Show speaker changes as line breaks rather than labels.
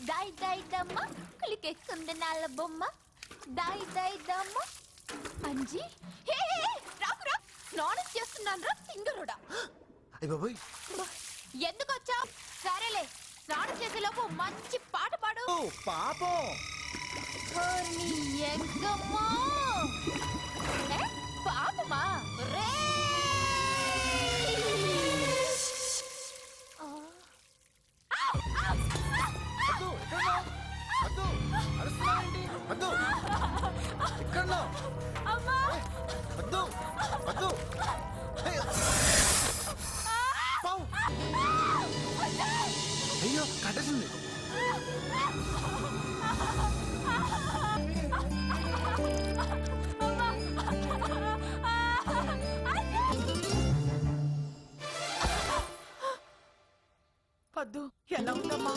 దాయి దాయి దమ్మ కులికెక్కుంది నాల బొమ్మ దాయి దాయి దమ్మ అంజీ హే రాకు రా స్నానం చేస్తున్నాను రా తింగరుడా
అయ్య బాబోయ్
ఎందుకు వచ్చావు సరేలే స్నానం చేసే లోపు మంచి పాట పాడు
పాపం
నీ ఎంకమ్మా పాపమా రే
వద్దు అరుస్తున్నావేంటి వద్దు ఇక్కడ వద్దు వద్దు పావు అయ్యో కట్టేసింది
పద్దు ఎలా ఉందమ్మా